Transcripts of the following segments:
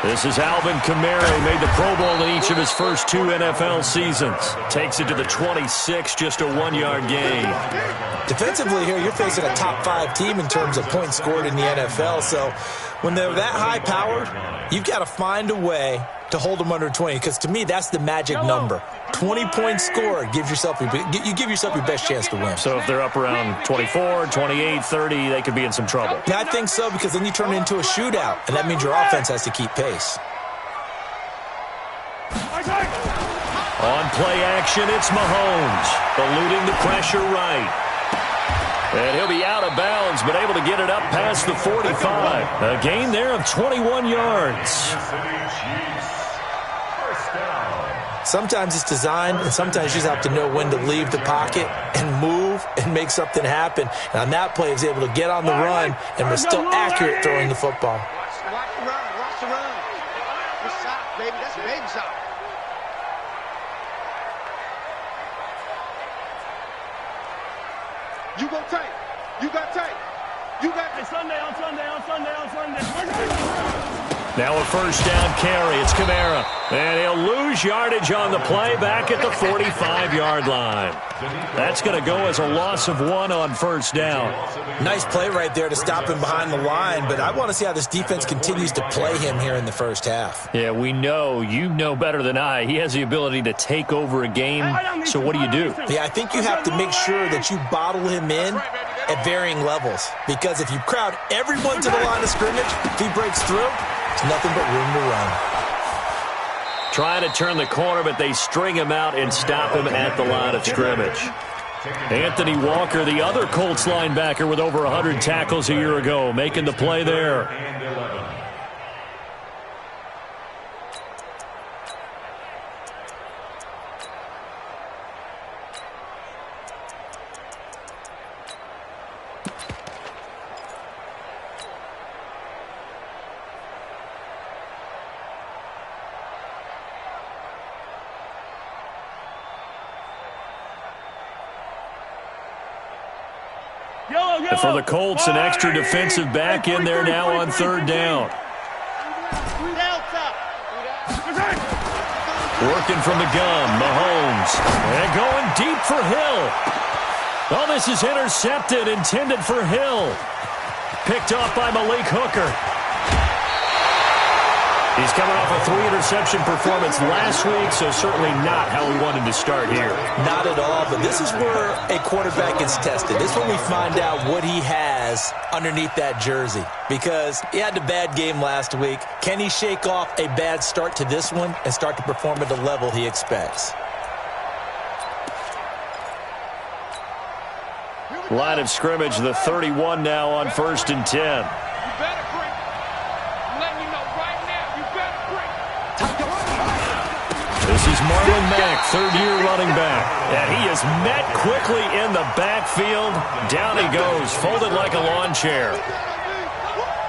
This is Alvin Kamara, made the Pro Bowl in each of his first 2 NFL seasons. Takes it to the 26, just a 1-yard gain. Defensively here, you're facing a top 5 team in terms of points scored in the NFL. So when they're that high-powered, you've got to find a way to hold them under 20, because to me, that's the magic number. 20 points scored, you give yourself your best chance to win. So if they're up around 24, 28, 30, they could be in some trouble. Yeah, I think so, because then you turn it into a shootout, and that means your offense has to keep pace. On play action, it's Mahomes, eluding the pressure right. And he'll be out of bounds, but able to get it up past the 45. A gain there of 21 yards. Sometimes it's designed, and sometimes you just have to know when to leave the pocket and move and make something happen. And on that play, he was able to get on the run and was still accurate throwing the football. Watch the run. Watch the run. Good shot, baby. That's a baby shot. You go tight. You got tight. You got tight. Sunday. Now a first down carry. It's Kamara. And he'll lose yardage on the play back at the 45-yard line. That's going to go as a loss of 1 on first down. Nice play right there to stop him behind the line, but I want to see how this defense continues to play him here in the first half. Yeah, we know. You know better than I. He has the ability to take over a game, so what do you do? Yeah, I think you have to make sure that you bottle him in at varying levels, because if you crowd everyone to the line of scrimmage, if he breaks through, there's nothing but room to run. Trying to turn the corner, but they string him out and stop him at the line of scrimmage. Anthony Walker, the other Colts linebacker with over 100 tackles a year ago, making the play there. And for the Colts, an extra defensive back in there now on third down. Working from the gun, Mahomes. And going deep for Hill. Oh, this is intercepted, intended for Hill. Picked off by Malik Hooker. He's coming off a 3-interception performance last week, so certainly not how we wanted to start here. Not at all, but this is where a quarterback gets tested. This is when we find out what he has underneath that jersey, because he had a bad game last week. Can he shake off a bad start to this one and start to perform at the level he expects? Line of scrimmage, the 31 now on 1st and 10. This is Marlon Mack, third-year running back. And he is met quickly in the backfield. Down he goes, folded like a lawn chair.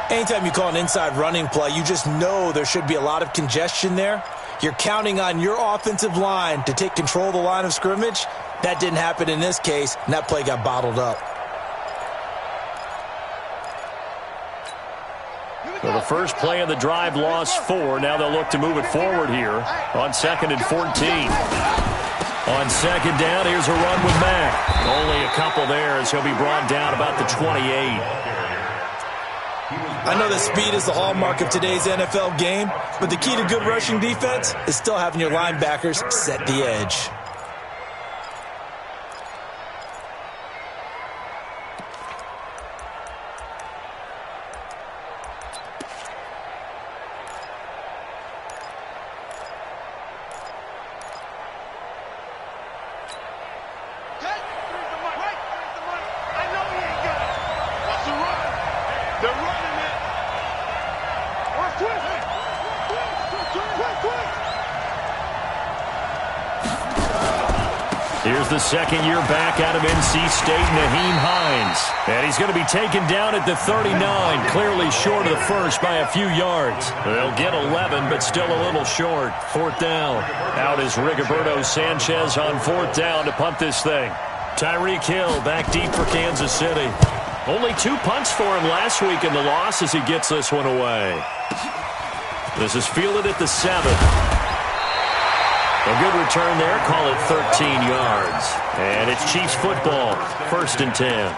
Anytime you call an inside running play, you just know there should be a lot of congestion there. You're counting on your offensive line to take control of the line of scrimmage. That didn't happen in this case, and that play got bottled up. So the first play of the drive lost 4. Now they'll look to move it forward here on 2nd and 14. On second down, here's a run with Mack. Only a couple there as he'll be brought down about the 28. I know that speed is the hallmark of today's NFL game, but the key to good rushing defense is still having your linebackers set the edge. Here's the second year back out of NC State, Naheem Hines. And he's going to be taken down at the 39, clearly short of the first by a few yards. They'll get 11, but still a little short. 4th down. Out is Rigoberto Sanchez on 4th down to punt this thing. Tyreek Hill back deep for Kansas City. Only 2 punts for him last week in the loss as he gets this one away. This is fielded at the 7. A good return there. Call it 13 yards. And it's Chiefs football. 1st and 10.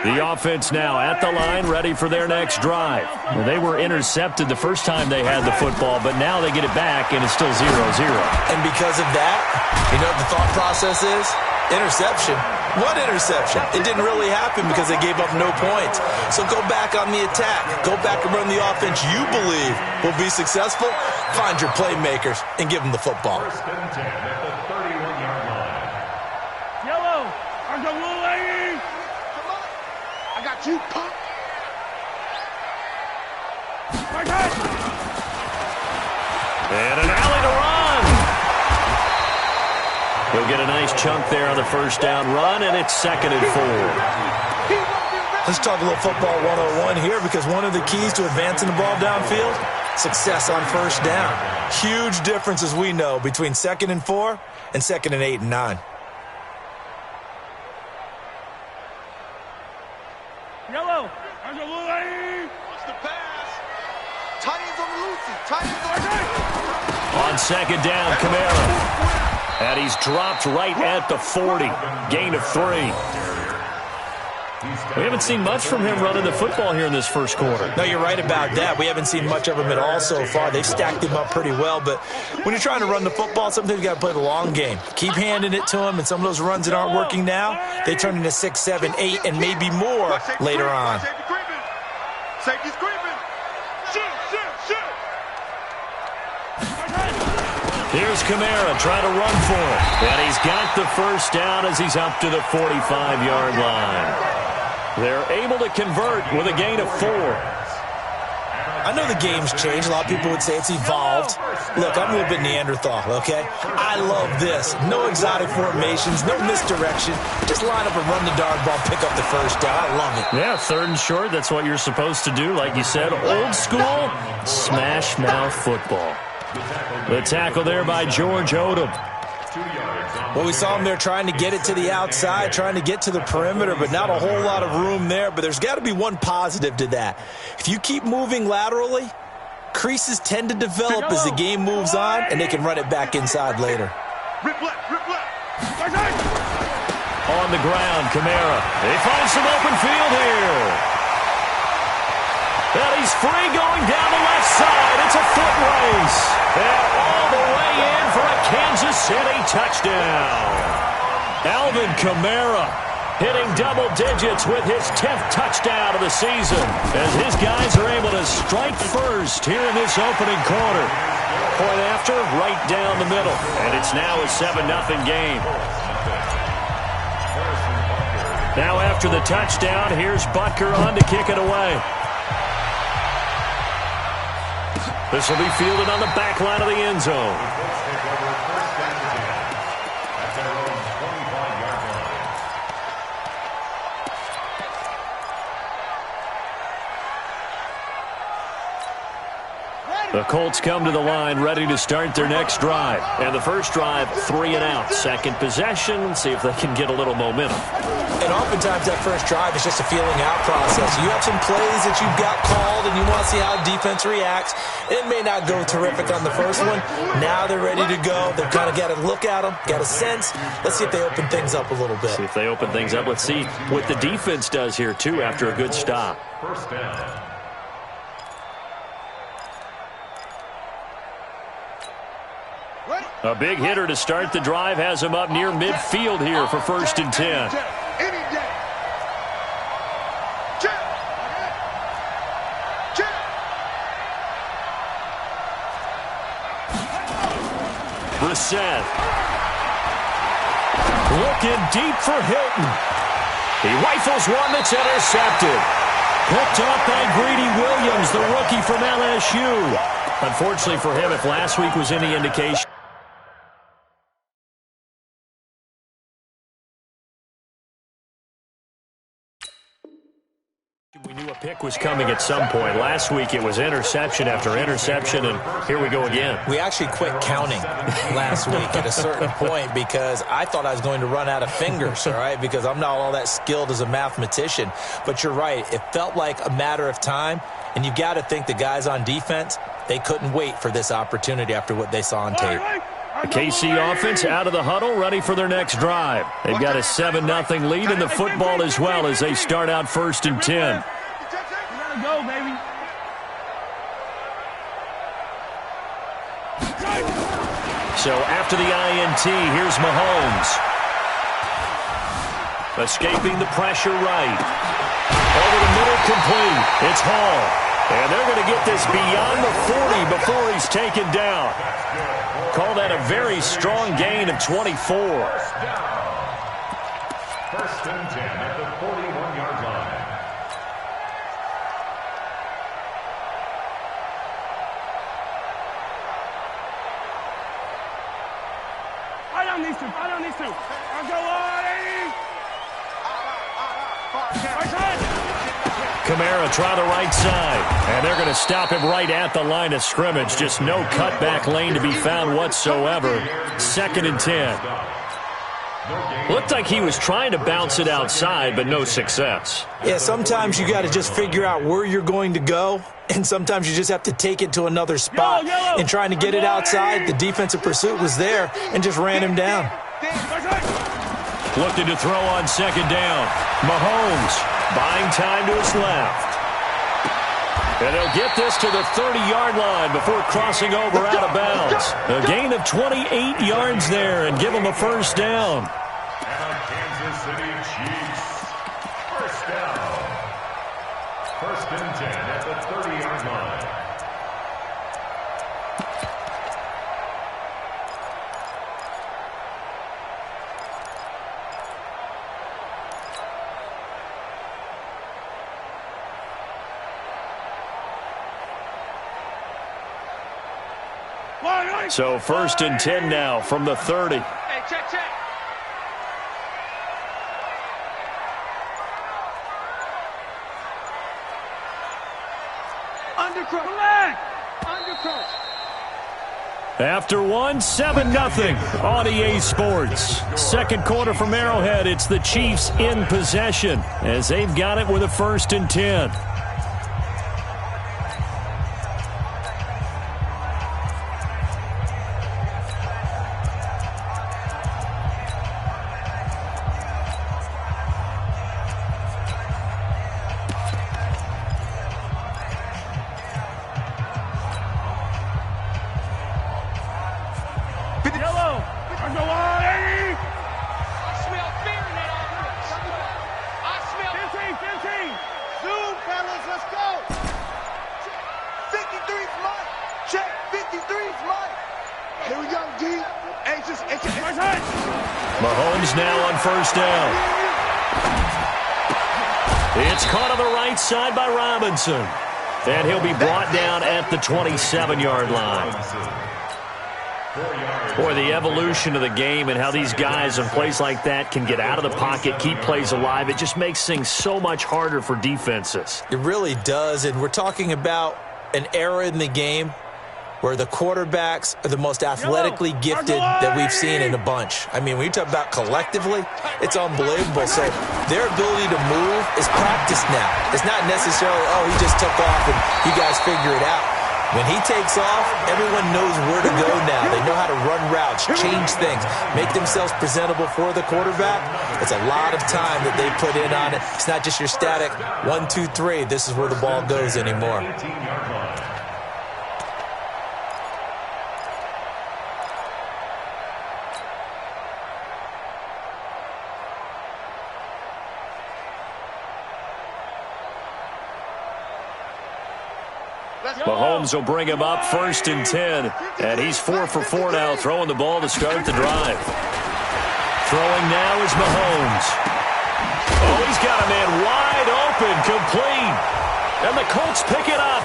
The offense now at the line, ready for their next drive. They were intercepted the first time they had the football, but now they get it back, and it's still 0-0. And because of that, you know what the thought process is? Interception. What interception? It didn't really happen because they gave up no points. So go back on the attack. Go back and run the offense you believe will be successful. Find your playmakers and give them the football. Yellow, I got you, punk. And an alley to run. He'll get a nice chunk there on the first down run, and it's 2nd and 4. Let's talk a little football 101 here, because one of the keys to advancing the ball downfield, success on first down. Huge difference, as we know, between 2nd and 4 and 2nd and 8 and 9. Yellow. What's the pass? Tight ends on the Lucy. Tight ends on the On 2nd down, Kamara. And he's dropped right at the 40. Gain of 3. We haven't seen much from him running the football here in this first quarter. No, you're right about that. We haven't seen much of him at all so far. They've stacked him up pretty well, but when you're trying to run the football, sometimes you got to play the long game. Keep handing it to him, and some of those runs that aren't working now, they turn into 6, 7, 8, and maybe more later on. Safety's creeping. Shoot. Here's Kamara trying to run for it. And he's got the first down as he's up to the 45-yard line. They're able to convert with a gain of 4. I know the game's changed. A lot of people would say it's evolved. Look, I'm a little bit Neanderthal, okay? I love this. No exotic formations, no misdirection. Just line up and run the darn ball, pick up the first down. I love it. Yeah, 3rd and short, that's what you're supposed to do. Like you said, old school, smash mouth football. The tackle there by George Odom. Well, we saw him there trying to get it to the outside, trying to get to the perimeter, but not a whole lot of room there. But there's got to be one positive to that. If you keep moving laterally, creases tend to develop as the game moves on, and they can run it back inside later. Rip left. On the ground, Kamara. They find some open field here. And he's free going down the left side. It's a foot race. And all the way in for a Kansas City touchdown. Alvin Kamara hitting double digits with his 10th touchdown of the season as his guys are able to strike first here in this opening quarter. Point after, right down the middle. And it's now a 7-0 game. Now after the touchdown, here's Butker on to kick it away. This will be fielded on the back line of the end zone. The Colts come to the line ready to start their next drive. And the first drive, 3 and out. Second possession, see if they can get a little momentum. And oftentimes that first drive is just a feeling out process. You have some plays that you've got called and you want to see how defense reacts. It may not go terrific on the first one. Now they're ready to go. They've kind of got to look at them, got a sense. Let's see if they open things up a little bit. See if they open things up. Let's see what the defense does here, too, after a good stop. First down. A big hitter to start the drive has him up near midfield here for 1st and 10. Any day. Brissett. Looking deep for Hilton. He rifles one that's intercepted. Picked up by Greedy Williams, the rookie from LSU. Unfortunately for him, if last week was any indication, we knew a pick was coming at some point. Last week it was interception after interception, and here we go again. We actually quit counting last week at a certain point because I thought I was going to run out of fingers, all right, because I'm not all that skilled as a mathematician. But you're right. It felt like a matter of time, and you got to think the guys on defense, they couldn't wait for this opportunity after what they saw on tape. The KC offense out of the huddle, ready for their next drive. They've got a 7-0 lead in the football as well as they start out 1st and 10. You gotta go, baby. So after the INT, here's Mahomes. Escaping the pressure right. Over the middle, complete. It's Hall. And they're going to get this beyond the 40 before he's taken down. Call that a very strong gain of 24. First and 10 at the 41-yard line. I don't need to. I'll go on. Kamara try the right side, and they're going to stop him right at the line of scrimmage. Just no cutback lane to be found whatsoever. 2nd and 10. Looked like he was trying to bounce it outside, but no success. Yeah, sometimes you got to just figure out where you're going to go, and sometimes you just have to take it to another spot. And trying to get it outside, the defensive pursuit was there and just ran him down. Looking to throw on 2nd down. Mahomes buying time to his left. And they'll get this to the 30-yard line before crossing over out of bounds. A gain of 28 yards there and give them a 1st down. And Kansas City Chiefs. 1st down. 1st and 10 at the 30-yard line. So 1st and 10 now from the 30. Hey, check. Undercross. After one, 7-0 on EA Sports. 2nd quarter from Arrowhead. It's the Chiefs in possession as they've got it with a 1st and 10. Mahomes now on 1st down. It's caught on the right side by Robinson. And he'll be brought down at the 27-yard line. Boy, the evolution of the game and how these guys in plays like that can get out of the pocket, keep plays alive, it just makes things so much harder for defenses. It really does, and we're talking about an era in the game where the quarterbacks are the most athletically gifted that we've seen in a bunch. I mean, when you talk about collectively, it's unbelievable. So their ability to move is practiced now. It's not necessarily, oh, he just took off and you guys figure it out. When he takes off, everyone knows where to go now. They know how to run routes, change things, make themselves presentable for the quarterback. It's a lot of time that they put in on it. It's not just your static 1, 2, 3. This is where the ball goes anymore. Mahomes will bring him up 1st and 10. And he's 4 for 4 now, throwing the ball to start the drive. Throwing now is Mahomes. Oh, he's got a man wide open, complete. And the Colts pick it up.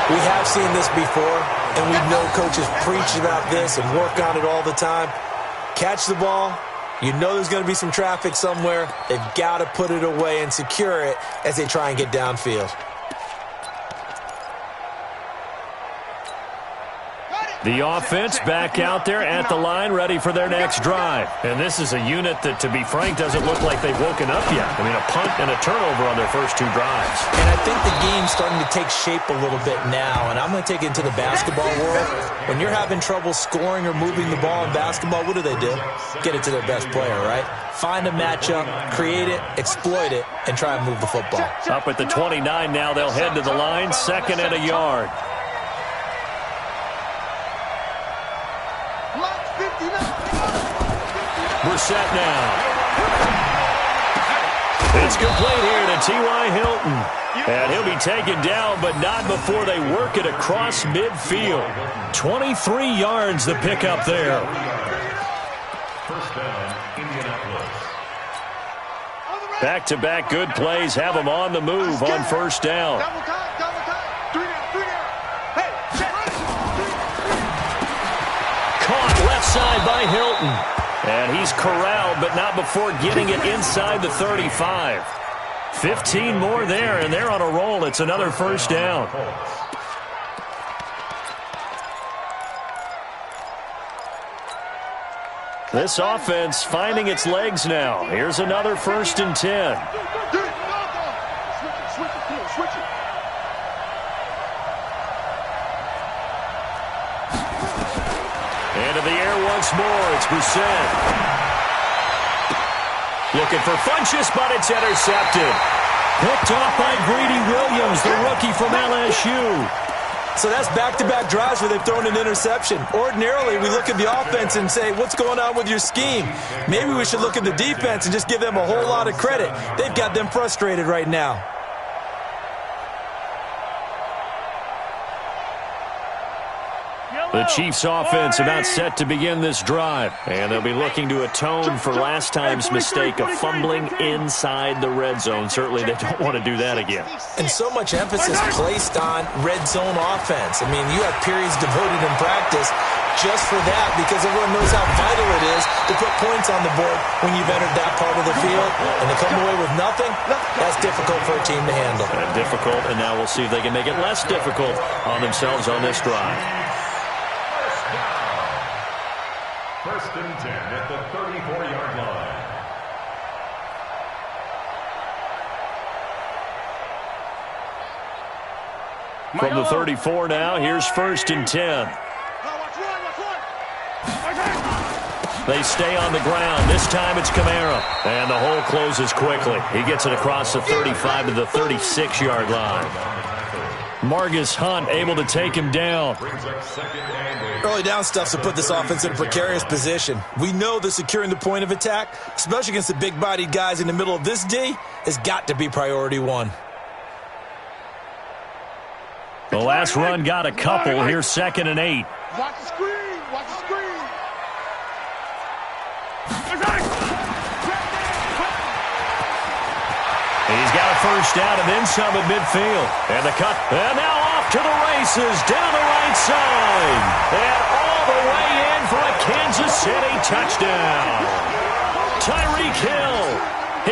We have seen this before, and we know coaches preach about this and work on it all the time. Catch the ball, You know there's going to be some traffic somewhere. They've got to put it away and secure it as they try and get downfield. The offense back out there at the line, ready for their next drive. And this is a unit that, to be frank, doesn't look like they've woken up yet. I mean, a punt and a turnover on their first 2 drives. And I think the game's starting to take shape a little bit now, and I'm going to take it into the basketball world. When you're having trouble scoring or moving the ball in basketball, what do? Get it to their best player, right? Find a matchup, create it, exploit it, and try and move the football. Up at the 29 now, they'll head to the line, 2nd and a yard. Brissett now. It's complete here to T.Y. Hilton. And he'll be taken down, but not before they work it across midfield. 23 yards the pickup there. First down, Indianapolis. Back-to-back good plays have them on the move on first down. Double time. 3 down. Hey, check. Caught left side by Hilton. And he's corralled, but not before getting it inside the 35. 15 more there, and they're on a roll. It's another first down. This offense finding its legs now. Here's another 1st and 10. Switch it. Into the air once more. It's Brissett. Looking for Funchess, but it's intercepted. Picked off by Greedy Williams, the rookie from LSU. So that's back-to-back drives where they've thrown an interception. Ordinarily, we look at the offense and say, what's going on with your scheme? Maybe we should look at the defense and just give them a whole lot of credit. They've got them frustrated right now. The Chiefs' offense about set to begin this drive. And they'll be looking to atone for last time's mistake of fumbling inside the red zone. Certainly they don't want to do that again. And so much emphasis placed on red zone offense. I mean, you have periods devoted in practice just for that because everyone knows how vital it is to put points on the board when you've entered that part of the field. And to come away with nothing, that's difficult for a team to handle. Difficult, and now we'll see if they can make it less difficult on themselves on this drive. First and 10 at the 34-yard line. From the 34 now, here's 1st and 10. They stay on the ground. This time it's Kamara. And the hole closes quickly. He gets it across the 35 to the 36-yard line. Margus Hunt able to take him down. Early down stuff's to put this offense in a precarious position. We know that securing the point of attack, especially against the big-bodied guys in the middle of this D, has got to be priority 1. The last run got a couple. Here's 2nd and 8. Watch the screen. He's got a first down and then some at midfield. And the cut. And now off to the races down the right side. And all the way in for a Kansas City touchdown. Tyreek Hill,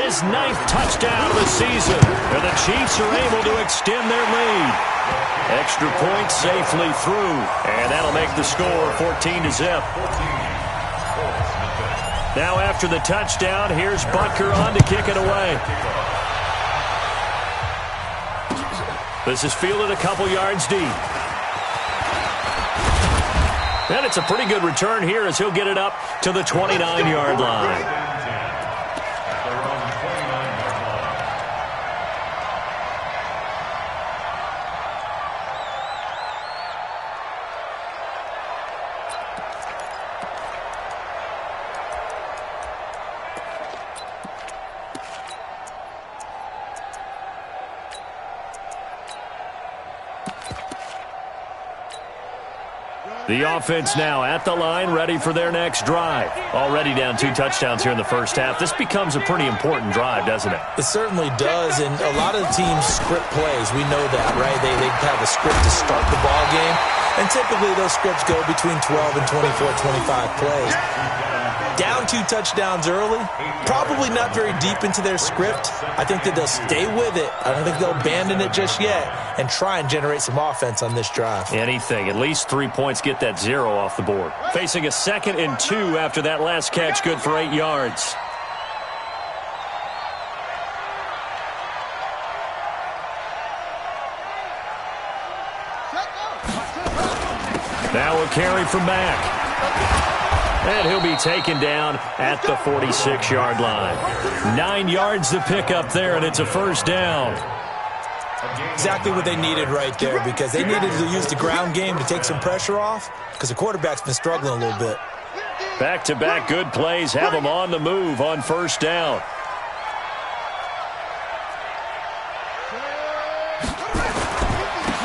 his 9th touchdown of the season. And the Chiefs are able to extend their lead. Extra point safely through. And that'll make the score 14-0. Now after the touchdown, here's Butker on to kick it away. This is fielded a couple yards deep. And it's a pretty good return here as he'll get it up to the 29-yard line. The offense now at the line, ready for their next drive. Already down 2 touchdowns here in the first half. This becomes a pretty important drive, doesn't it? It certainly does, and a lot of the teams script plays. We know that, right? They have a script to start the ball game, and typically those scripts go between 12 and 24, 25 plays. Down 2 touchdowns early, probably not very deep into their script. I think that they'll stay with it. I don't think they'll abandon it just yet and try and generate some offense on this drive. Anything. At least 3 points, get that 0 off the board. Facing a 2nd and 2 after that last catch, good for 8 yards. Now a carry from Mack. And he'll be taken down at the 46-yard line. 9 yards to pick up there, and it's a first down. Exactly what they needed right there, because they needed to use the ground game to take some pressure off, because the quarterback's been struggling a little bit. Back-to-back good plays have them on the move on first down.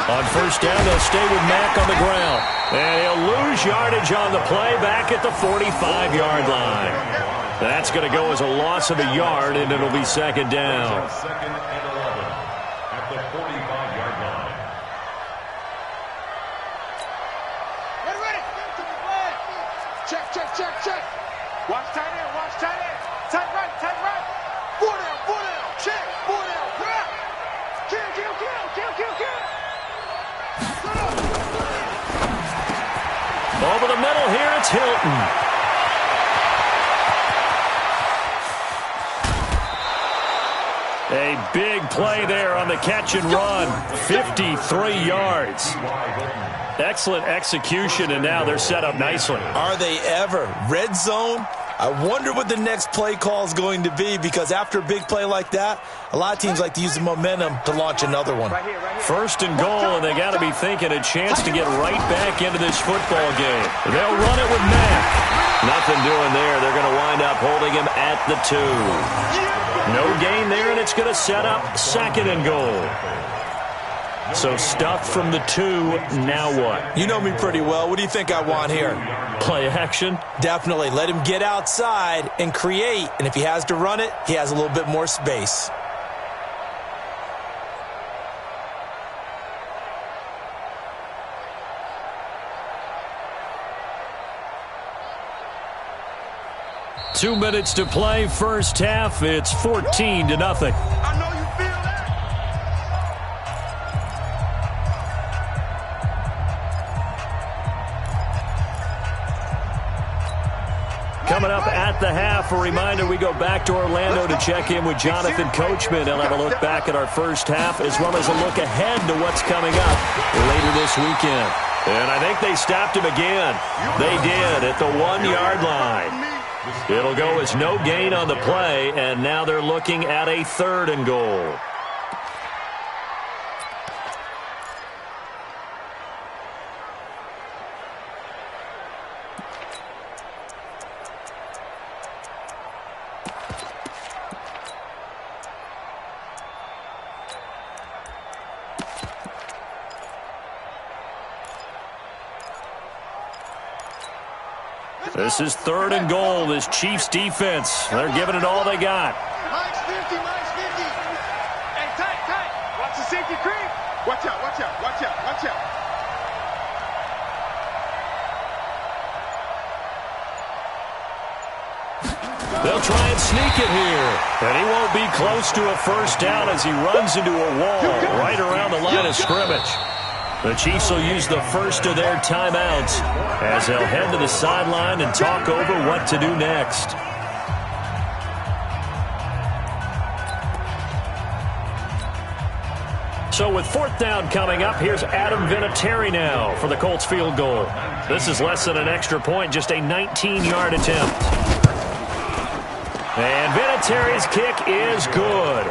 On first down, they'll stay with Mack on the ground. And he'll lose yardage on the play back at the 45-yard line. That's going to go as a loss of a yard, and it'll be second down. Second and 11 at the 45-yard line. Ready. Check. Watch tight end. Tight right. 4 down. Check. 4 down. Grab. Kill. Over the middle here, it's Hilton. A big play there on the catch and run. 53 yards. Excellent execution, and now they're set up nicely. Are they ever? Red zone? I wonder what the next play call is going to be, because after a big play like that, a lot of teams like to use the momentum to launch another one. First and goal, and they got to be thinking a chance to get right back into this football game. They'll run it with Mack. Nothing doing there. They're going to wind up holding him at the 2. No gain there, and it's going to set up second and goal. So stuffed from the 2, now what? You know me pretty well. What do you think I want here? Play action? Definitely. Let him get outside and create. And if he has to run it, he has a little bit more space. Two minutes to play, first half. It's 14-0. I know you feel that. Coming up at the half, a reminder we go back to Orlando to check in with Jonathan Coachman. He'll have a look back at our first half as well as a look ahead to what's coming up later this weekend. And I think they stopped him again. They did at the 1-yard line. It'll go as no gain on the play, and now they're looking at a 3rd and goal. This is 3rd and goal. This Chiefs defense, they're giving it all they got. Nice 50. Hey, tight. Watch the safety creep. Watch out. They'll try and sneak it here. And he won't be close to a first down as he runs into a wall right around the line of scrimmage. The Chiefs will use the first of their timeouts as they'll head to the sideline and talk over what to do next. So with 4th down coming up, here's Adam Vinatieri now for the Colts field goal. This is less than an extra point, just a 19-yard attempt. And Vinatieri's kick is good.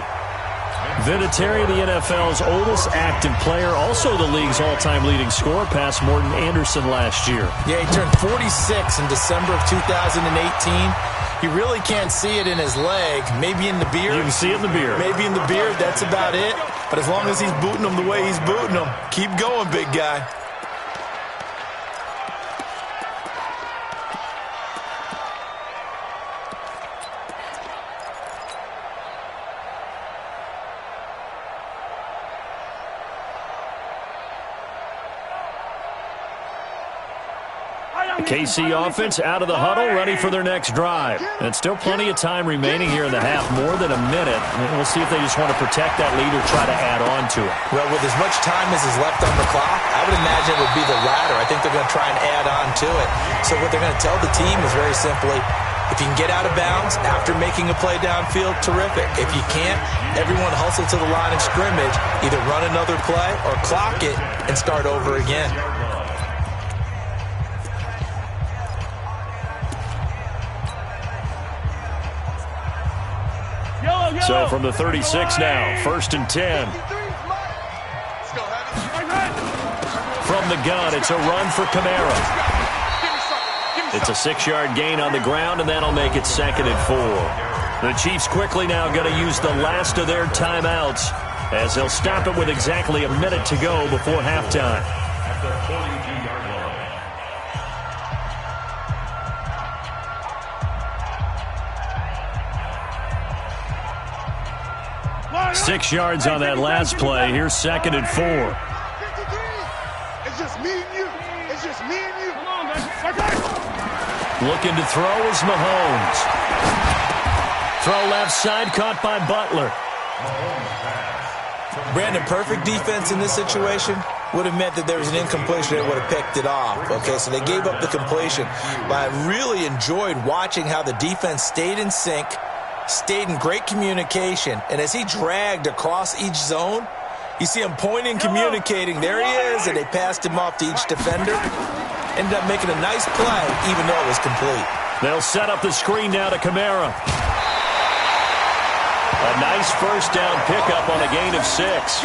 Vinatieri, the NFL's oldest active player, also the league's all-time leading scorer, past Morton Anderson last year. Yeah, he turned 46 in December of 2018. You really can't see it in his leg, maybe in the beard. You can see it in the beard. Maybe in the beard, that's about it. But as long as he's booting them the way he's booting them, keep going, big guy. KC offense out of the huddle, ready for their next drive. And still plenty of time remaining here in the half, more than a minute. We'll see if they just want to protect that lead or try to add on to it. Well, with as much time as is left on the clock, I would imagine it would be the latter. I think they're going to try and add on to it. So what they're going to tell the team is very simply, if you can get out of bounds after making a play downfield, terrific. If you can't, everyone hustle to the line of scrimmage, either run another play or clock it and start over again. So from the 36 now, 1st and 10. From the gun, it's a run for Kamara. It's a 6-yard gain on the ground, and that'll make it 2nd and 4. The Chiefs quickly now going to use the last of their timeouts as they'll stop it with exactly a minute to go before halftime. At the 42-yard line. 6 yards on that last play. Here's 2nd and 4. It's just me and you. It's just me and you. Come on, man. Looking to throw is Mahomes. Throw left side, caught by Butler. Brandon, perfect defense in this situation would have meant that there was an incompletion that would have picked it off. Okay, so they gave up the completion. But I really enjoyed watching how the defense stayed in sync, stayed in great communication, and as he dragged across each zone, you see him pointing, communicating. There he is, and they passed him off to each defender. Ended up making a nice play, even though it was complete. They'll set up the screen now to Kamara. A nice first down pickup on a gain of 6.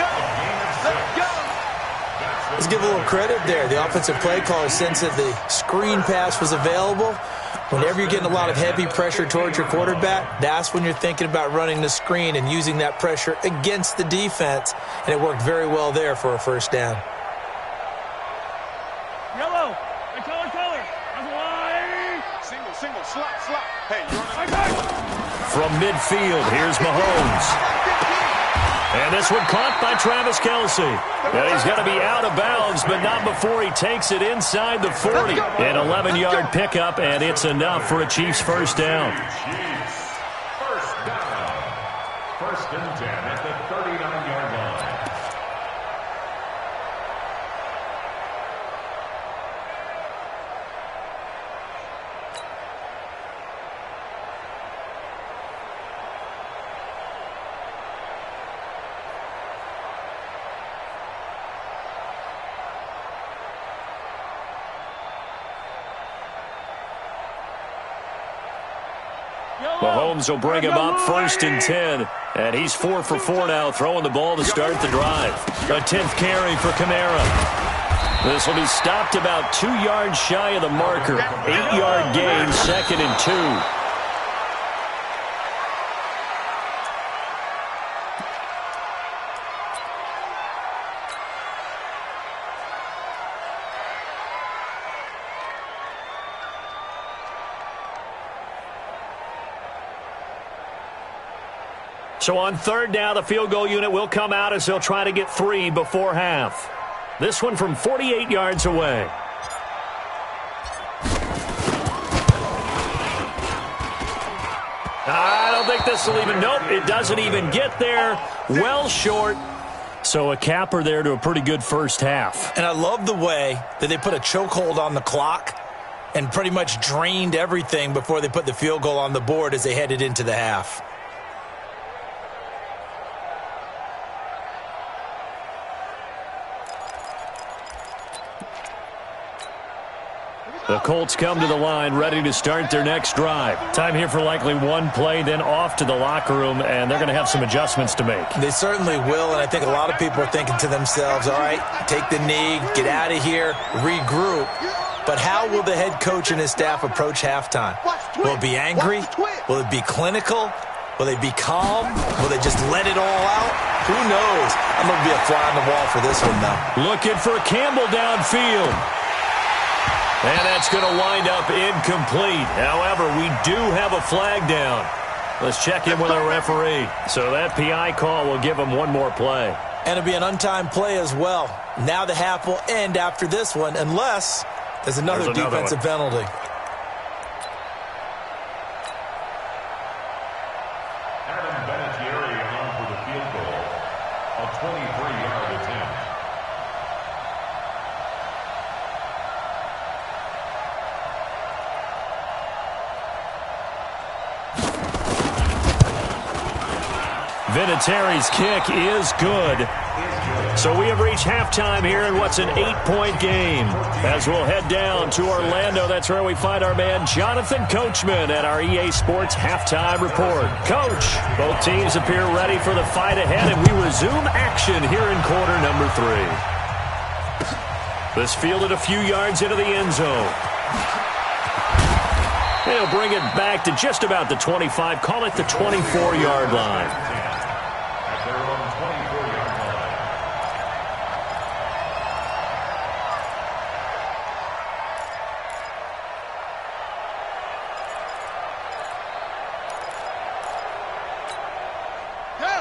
Let's give a little credit there. The offensive play caller sense that the screen pass was available. Whenever you're getting a lot of heavy pressure towards your quarterback, that's when you're thinking about running the screen and using that pressure against the defense. And it worked very well there for a first down. Yellow. Hey, color. That's why. Single, slot. Hey, you're From midfield, here's Mahomes. And this one caught by Travis Kelce. And he's going to be out of bounds, but not before he takes it inside the 40. An 11-yard pickup, and it's enough for a Chiefs first down. Chiefs first down. 1st and 10 at the 39-yard line. Mahomes will bring him up 1st and 10. And he's 4 for 4 now, throwing the ball to start the drive. A 10th carry for Kamara. This will be stopped about 2 yards shy of the marker. 8-yard gain, 2nd and 2. So on 3rd down, the field goal unit will come out as they'll try to get 3 before half. This one from 48 yards away. I don't think this will even, nope, it doesn't even get there. Well short. So a capper there to a pretty good first half. And I love the way that they put a chokehold on the clock and pretty much drained everything before they put the field goal on the board as they headed into the half. The Colts come to the line, ready to start their next drive. Time here for likely one play, then off to the locker room, and they're going to have some adjustments to make. They certainly will, and I think a lot of people are thinking to themselves, all right, take the knee, get out of here, regroup. But how will the head coach and his staff approach halftime? Will it be angry? Will it be clinical? Will they be calm? Will they just let it all out? Who knows? I'm going to be a fly on the wall for this one, though. Looking for Campbell downfield. And that's going to wind up incomplete. However, we do have a flag down. Let's check in with our referee. So that PI call will give him one more play. And it'll be an untimed play as well. Now the half will end after this one, unless There's another defensive penalty. Vinatieri's kick is good. So we have reached halftime here in what's an 8-point game. As we'll head down to Orlando, that's where we find our man Jonathan Coachman at our EA Sports Halftime Report. Coach, both teams appear ready for the fight ahead, and we resume action here in quarter number 3. This fielded a few yards into the end zone. They'll bring it back to just about the 25, call it the 24-yard line.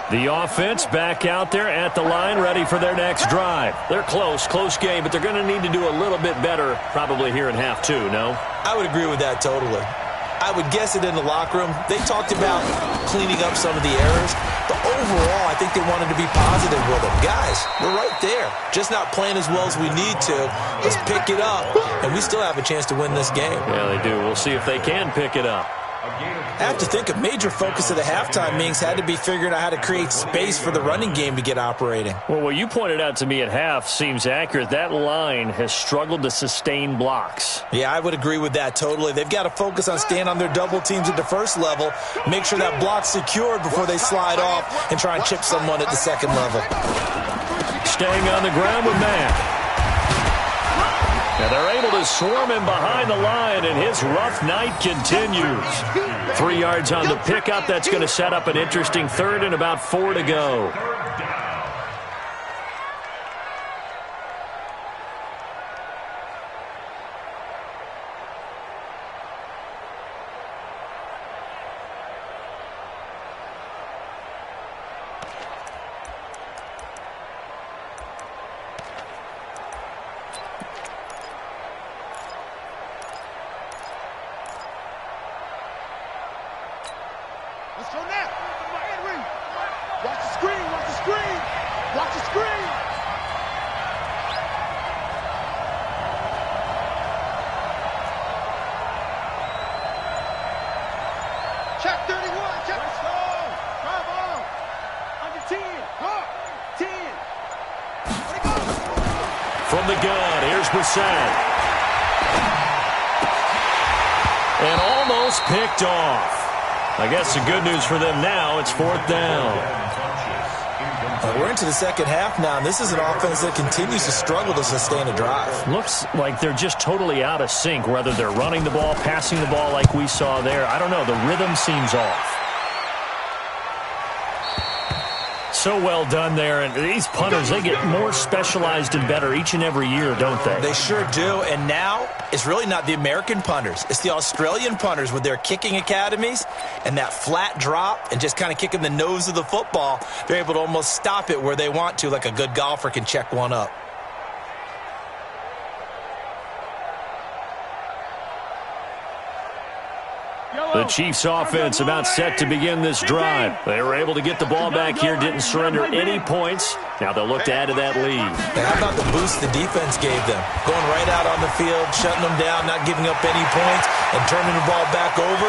The offense back out there at the line, ready for their next drive. They're close game, but they're going to need to do a little bit better probably here in half 2, no? I would agree with that totally. I would guess it in the locker room. They talked about cleaning up some of the errors, but overall, I think they wanted to be positive with them. Guys, we're right there. Just not playing as well as we need to. Let's pick it up, and we still have a chance to win this game. Yeah, they do. We'll see if they can pick it up. I have to think a major focus of the halftime meetings had to be figuring out how to create space for the running game to get operating. Well, what you pointed out to me at half seems accurate. That line has struggled to sustain blocks. Yeah, I would agree with that totally. They've got to focus on staying on their double teams at the first level, make sure that block's secured before they slide off and try and chip someone at the second level. Staying on the ground with Matt. And they're able to swarm him behind the line, and his rough night continues. 3 yards on the pickup. That's going to set up an interesting third and about 4 to go. Let's go now. Henry. Watch the screen. Watch the screen. Watch the screen. Check 31. Check. Let's go. Come on. Under 10. Go. 10. Let it go. From the gun, here's Brissett. And almost picked off. I guess the good news for them now, it's 4th down. We're into the second half now, and this is an offense that continues to struggle to sustain a drive. Looks like they're just totally out of sync, whether they're running the ball, passing the ball like we saw there. I don't know. The rhythm seems off. So well done there. And these punters, they get more specialized and better each and every year, don't they? They sure do. And now it's really not the American punters. It's the Australian punters with their kicking academies and that flat drop and just kind of kicking the nose of the football. They're able to almost stop it where they want to, like a good golfer can check one up. The Chiefs offense about set to begin this drive. They were able to get the ball back here, didn't surrender any points. Now they'll look to add to that lead. How about the boost the defense gave them? Going right out on the field, shutting them down, not giving up any points, and turning the ball back over.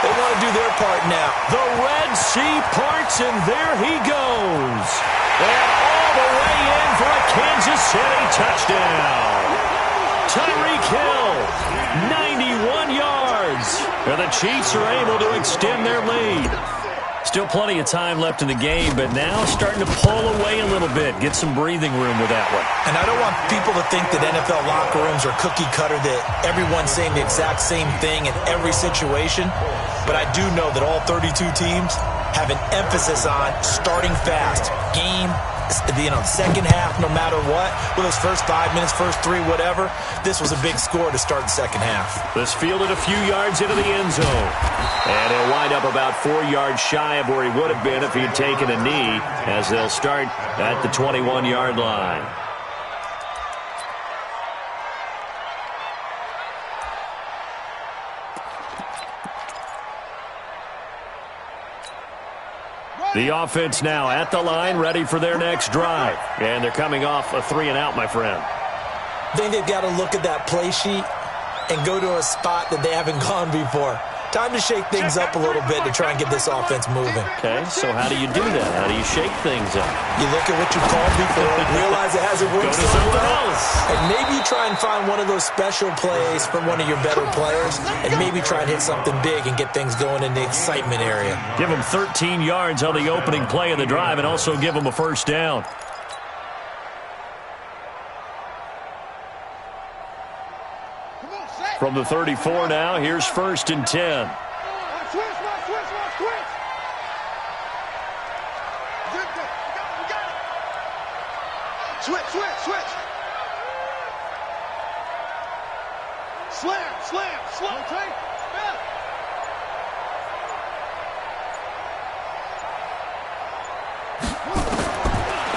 They want to do their part now. The Red Sea parts, and there he goes. And all the way in for a Kansas City touchdown. Tyreek Hill, 91 yards. And the Chiefs are able to extend their lead. Still plenty of time left in the game, but now starting to pull away a little bit. Get some breathing room with that one. And I don't want people to think that NFL locker rooms are cookie cutter, that everyone's saying the exact same thing in every situation. But I do know that all 32 teams have an emphasis on starting fast. Game, second half, no matter what. With those first 5 minutes, first 3, whatever. This was a big score to start the second half. This fielded a few yards into the end zone. And he'll wind up about 4 yards shy of where he would have been if he'd taken a knee, as they'll start at the 21-yard line. The offense now at the line, ready for their next drive. And they're coming off a 3-and-out, my friend. I think they've got to look at that play sheet and go to a spot that they haven't gone before. Time to shake things up a little bit to try and get this offense moving. Okay, so how do you do that? How do you shake things up? You look at what you've called before, realize it hasn't worked Go to so something well, else. and maybe you try and find one of those special plays from one of your better players, and maybe try and hit something big and get things going in the excitement area. Give them 13 yards on the opening play of the drive and also give them a first down. From the 34 now, here's 1st and 10. Switch. Slam. Okay.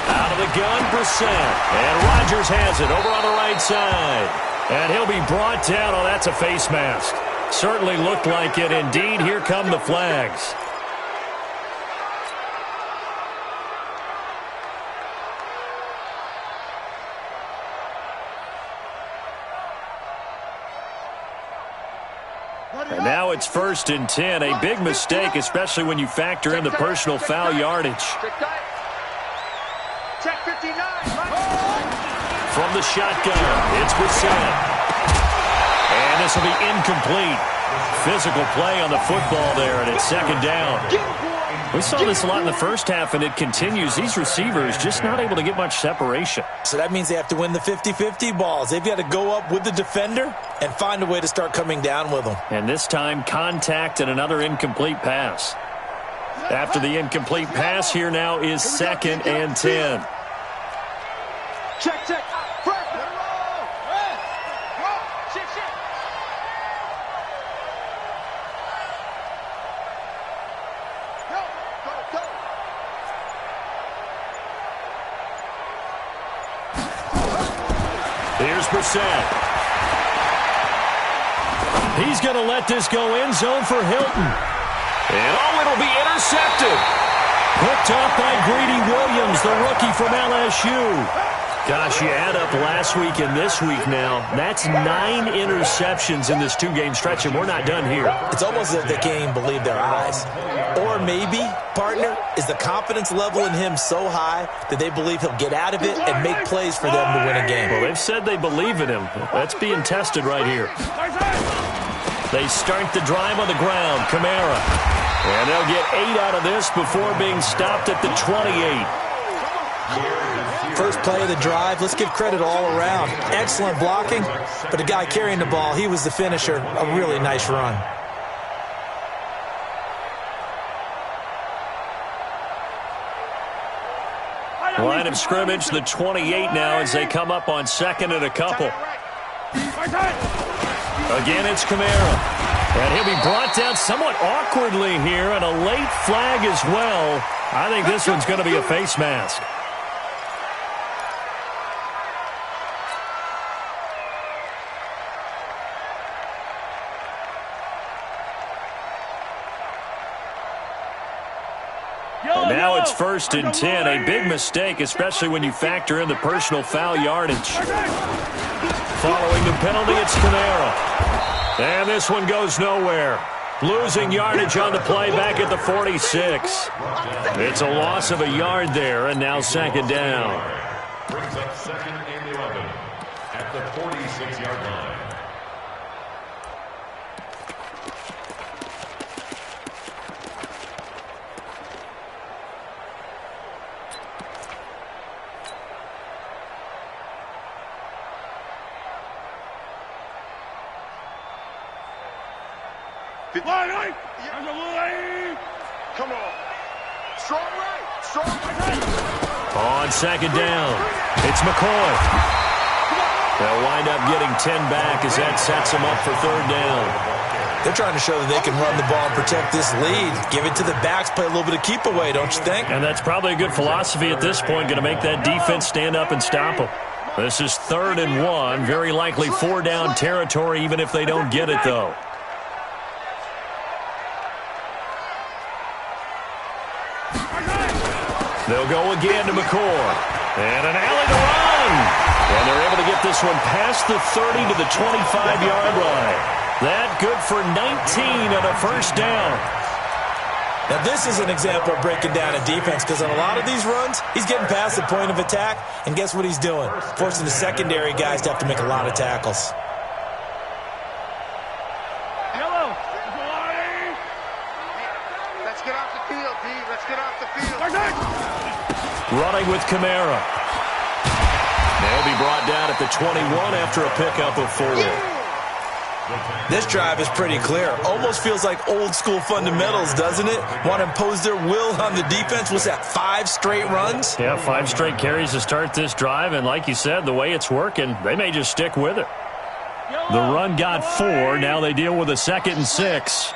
Out of the gun, Brissett. And Rodgers has it over on the right side. And he'll be brought down. Oh, that's a face mask. Certainly looked like it. Indeed, here come the flags. And now it's 1st and 10. A big mistake, especially when you factor in the personal foul yardage. Check 59. From the shotgun, it's Brissett. And this will be incomplete. Physical play on the football there, and it's 2nd down. We saw this a lot in the first half, and it continues. These receivers just not able to get much separation. So that means they have to win the 50-50 balls. They've got to go up with the defender and find a way to start coming down with them. And this time, contact and another incomplete pass. After the incomplete pass, here now is 2nd and 10. Check. Here's Brissett. He's going to let this go end zone for Hilton. And it'll be intercepted. Hooked off by Greedy Williams, the rookie from LSU. Gosh, you add up last week and this week now, that's 9 interceptions in this 2-game stretch, and we're not done here. It's almost as if they can't even believe their eyes. Or maybe, partner, is the confidence level in him so high that they believe he'll get out of it and make plays for them to win a game. Well, they've said they believe in him. That's being tested right here. They start the drive on the ground. Kamara. And they'll get 8 out of this before being stopped at the 28. First play of the drive, let's give credit all around. Excellent blocking, but the guy carrying the ball, he was the finisher. A really nice run. Line of scrimmage, the 28 now as they come up on 2nd and a couple. Again, it's Kamara. And he'll be brought down somewhat awkwardly here, and a late flag as well. I think this one's going to be a face mask. And now it's 1st and 10. A big mistake, especially when you factor in the personal foul yardage. Following the penalty, it's Phml. And this one goes nowhere. Losing yardage on the play back at the 46. It's a loss of a yard there, and now 2nd down. Brings up 2nd and 11 at the 46-yard line. Come on. Strong right. On 2nd down, it's McCoy. They'll wind up getting 10 back as that sets them up for 3rd down. They're trying to show that they can run the ball and protect this lead. Give it to the backs, play a little bit of keep away, don't you think? And that's probably a good philosophy at this point, going to make that defense stand up and stop them. This is 3rd and 1, very likely 4-down territory, even if they don't get it, though. They'll go again to McCoy. And an alley to run. And they're able to get this one past the 30 to the 25-yard line. That good for 19 and a first down. Now, this is an example of breaking down a defense because on a lot of these runs, he's getting past the point of attack, and guess what he's doing? Forcing the secondary guys to have to make a lot of tackles. Yellow. Let's get off the field, D. Let's get off the field. Running with Kamara. They'll be brought down at the 21 after a pickup of 4. This drive is pretty clear. Almost feels like old school fundamentals, doesn't it? Want to impose their will on the defense. What's that, 5 straight runs? Yeah, 5 straight carries to start this drive, and like you said, the way it's working, they may just stick with it. The run got 4. Now they deal with a 2nd and 6.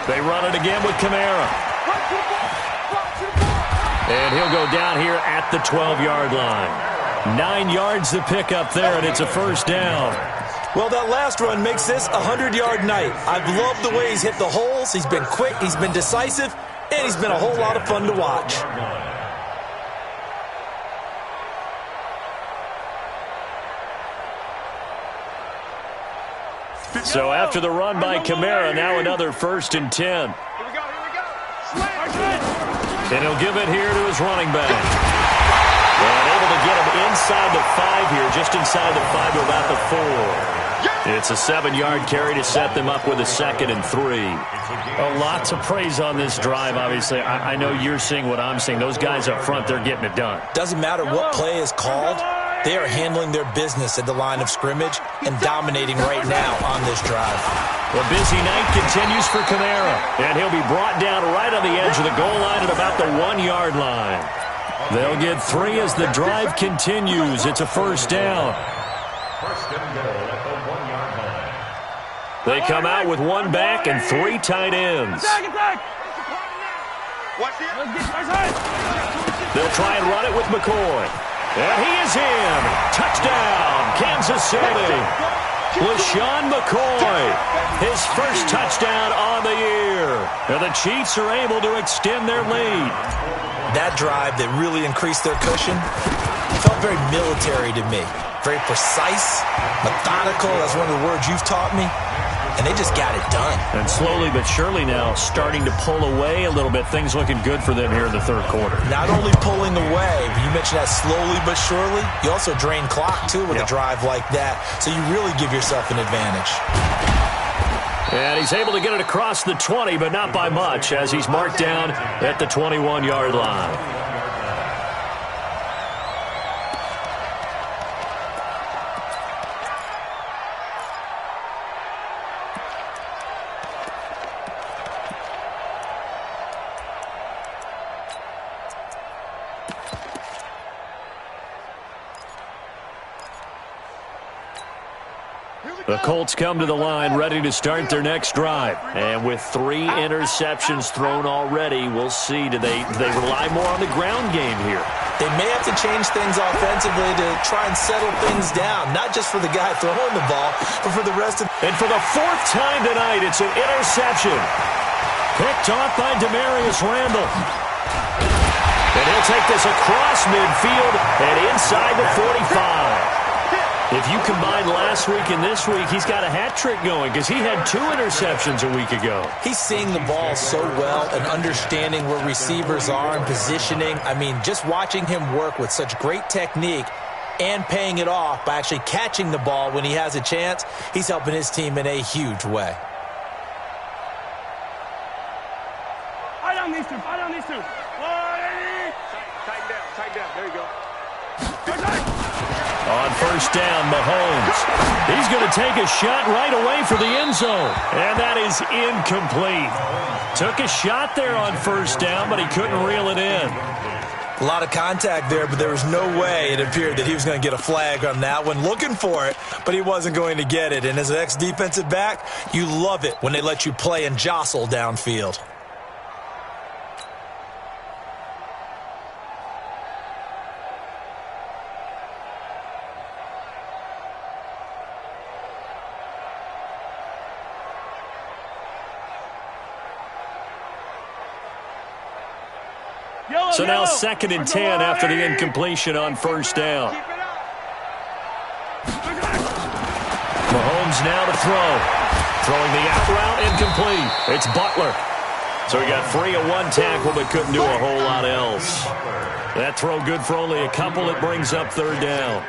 They run it again with Kamara. And he'll go down here at the 12-yard line. 9 yards to pick up there, and it's a first down. Well, that last run makes this a 100-yard night. I've loved the way he's hit the holes. He's been quick, he's been decisive, and he's been a whole lot of fun to watch. So after the run by Kamara, now another 1st and 10. Here we go, here we go. And he'll give it here to his running back. And able to get him inside the 5 here, just inside the 5 to about the 4. It's a 7-yard carry to set them up with a 2nd and 3. A lot to praise on this drive, obviously. I know you're seeing what I'm seeing. Those guys up front, they're getting it done. Doesn't matter what play is called. They are handling their business at the line of scrimmage and dominating right now on this drive. The busy night continues for Kamara, and he'll be brought down right on the edge of the goal line at about the 1-yard line. They'll get 3 as the drive continues. It's a first down. First and goal at the 1-yard line. They come out with 1 back and 3 tight ends. Watch it. They'll try and run it with McCoy. And he is in. Touchdown, Kansas City. LaShawn McCoy, his first touchdown on the year. And the Chiefs are able to extend their lead. That drive that really increased their cushion felt very military to me. Very precise, methodical. That's one of the words you've taught me. And they just got it done. And slowly but surely now starting to pull away a little bit. Things looking good for them here in the 3rd quarter. Not only pulling away, but you mentioned that slowly but surely. You also drain clock, too, with a drive like that. So you really give yourself an advantage. And he's able to get it across the 20, but not by much, as he's marked down at the 21-yard line. The Colts come to the line ready to start their next drive. And with 3 interceptions thrown already, we'll see. Do they rely more on the ground game here? They may have to change things offensively to try and settle things down, not just for the guy throwing the ball, but for the rest of. And for the 4th time tonight, it's an interception. Picked off by Demarius Randall. And he'll take this across midfield and inside the 45. If you combine last week and this week, he's got a hat trick going because he had 2 interceptions a week ago. He's seeing the ball so well and understanding where receivers are and positioning. I mean, just watching him work with such great technique and paying it off by actually catching the ball when he has a chance, he's helping his team in a huge way. I don't need to. Tighten down. There you go. On first down, Mahomes. He's going to take a shot right away for the end zone. And that is incomplete. Took a shot there on first down, but he couldn't reel it in. A lot of contact there, but there was no way it appeared that he was going to get a flag on that one. Looking for it, but he wasn't going to get it. And as an ex-defensive back, you love it when they let you play and jostle downfield. So now 2nd and 10 after the incompletion on first down. Mahomes now to throw. Throwing the out route, incomplete. It's Butler. So he got free of one tackle but couldn't do a whole lot else. That throw good for only a couple. It brings up 3rd down.